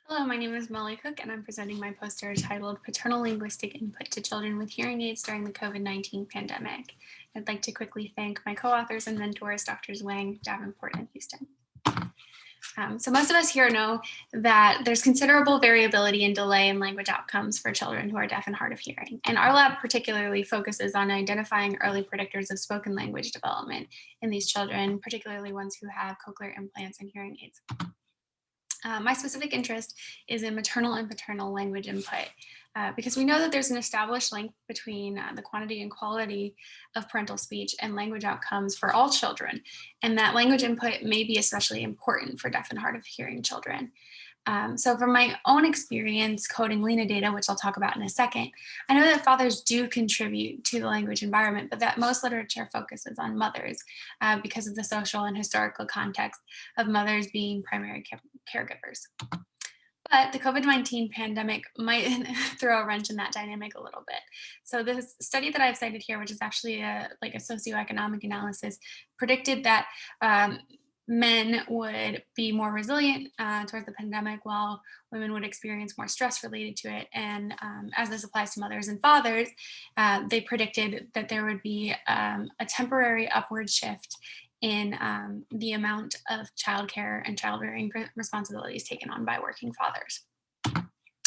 Hello, my name is Molly Cooke, and I'm presenting my poster titled Paternal Linguistic Input to Children with Hearing Aids During the COVID-19 Pandemic. I'd like to quickly thank my co-authors and mentors, Drs. Wang, Davenport, and Houston. So most of us here know that there's considerable variability and delay in language outcomes for children who are deaf and hard of hearing. And our lab particularly focuses on identifying early predictors of spoken language development in these children, particularly ones who have cochlear implants and hearing aids. My specific interest is in maternal and paternal language input because we know that there's an established link between the quantity and quality of parental speech and language outcomes for all children, and that language input may be especially important for deaf and hard of hearing children. So from my own experience coding Lena data, which I'll talk about in a second, I know that fathers do contribute to the language environment, but that most literature focuses on mothers because of the social and historical context of mothers being primary caregivers. But the COVID-19 pandemic might throw a wrench in that dynamic a little bit. So this study that I've cited here, which is actually a socioeconomic analysis, predicted that men would be more resilient towards the pandemic, while women would experience more stress related to it. And as this applies to mothers and fathers, they predicted that there would be a temporary upward shift in the amount of childcare and child-rearing responsibilities taken on by working fathers.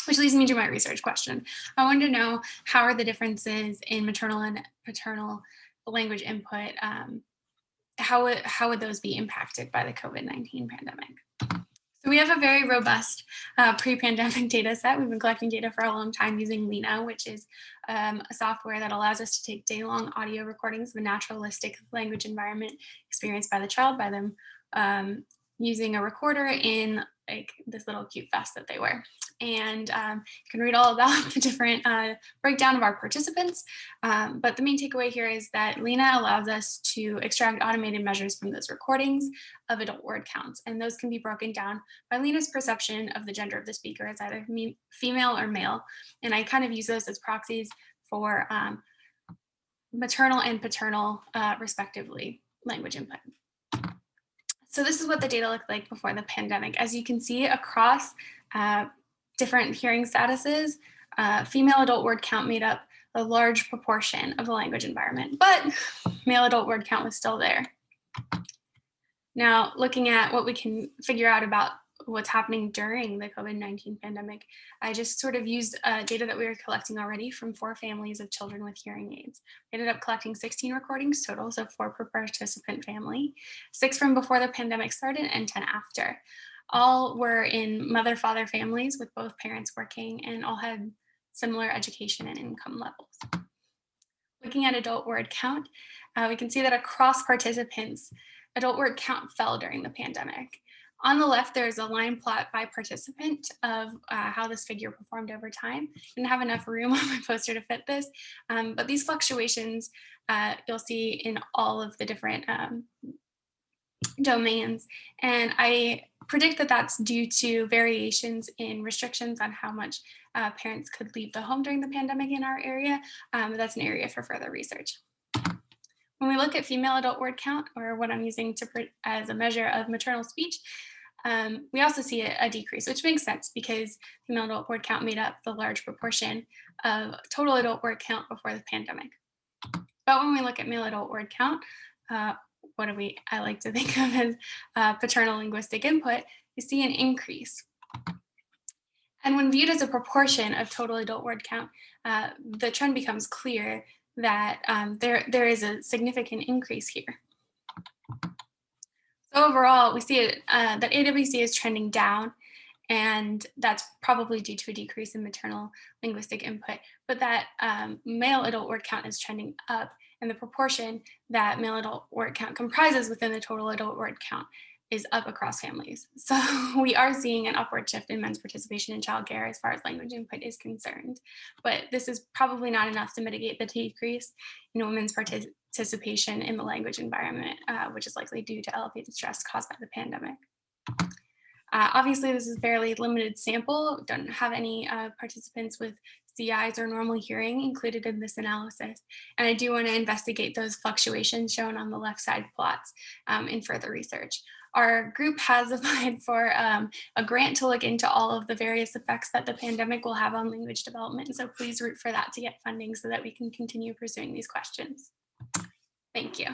Which leads me to my research question. I wanted to know, how are the differences in maternal and paternal language input, how would those be impacted by the COVID-19 pandemic? So we have a very robust pre-pandemic data set. We've been collecting data for a long time using Lena, which is a software that allows us to take day-long audio recordings of a naturalistic language environment experienced by the child by them using a recorder in like this little cute vest that they wear. And you can read all about the different breakdown of our participants. But the main takeaway here is that Lena allows us to extract automated measures from those recordings of adult word counts. And those can be broken down by Lena's perception of the gender of the speaker as either female or male. And I kind of use those as proxies for maternal and paternal, respectively, language input. So this is what the data looked like before the pandemic. As you can see across different hearing statuses, female adult word count made up a large proportion of the language environment, but male adult word count was still there. Now, looking at what we can figure out about what's happening during the COVID-19 pandemic, I just sort of used data that we were collecting already from 4 families of children with hearing aids. We ended up collecting 16 recordings total, so 4 per participant family, 6 from before the pandemic started and 10 after. All were in mother-father families with both parents working, and all had similar education and income levels. Looking at adult word count, we can see that across participants, adult word count fell during the pandemic. On the left, there's a line plot by participant of how this figure performed over time. I didn't have enough room on my poster to fit this, but these fluctuations you'll see in all of the different domains. And I predict that that's due to variations in restrictions on how much parents could leave the home during the pandemic in our area. That's an area for further research. When we look at female adult word count, or what I'm using as a measure of maternal speech, we also see a decrease, which makes sense because female adult word count made up the large proportion of total adult word count before the pandemic. But when we look at male adult word count, what I like to think of as paternal linguistic input, you see an increase. And when viewed as a proportion of total adult word count, the trend becomes clear that there is a significant increase here. So overall, we see that AWC is trending down, and that's probably due to a decrease in maternal linguistic input, but that male adult word count is trending up, and the proportion that male adult word count comprises within the total adult word count is up across families. So we are seeing an upward shift in men's participation in childcare as far as language input is concerned. But this is probably not enough to mitigate the decrease in women's participation in the language environment, which is likely due to elevated stress caused by the pandemic. Obviously, this is a fairly limited sample. Don't have any participants with CIs or normal hearing included in this analysis. And I do want to investigate those fluctuations shown on the left side plots in further research. Our group has applied for a grant to look into all of the various effects that the pandemic will have on language development. So please root for that to get funding so that we can continue pursuing these questions. Thank you.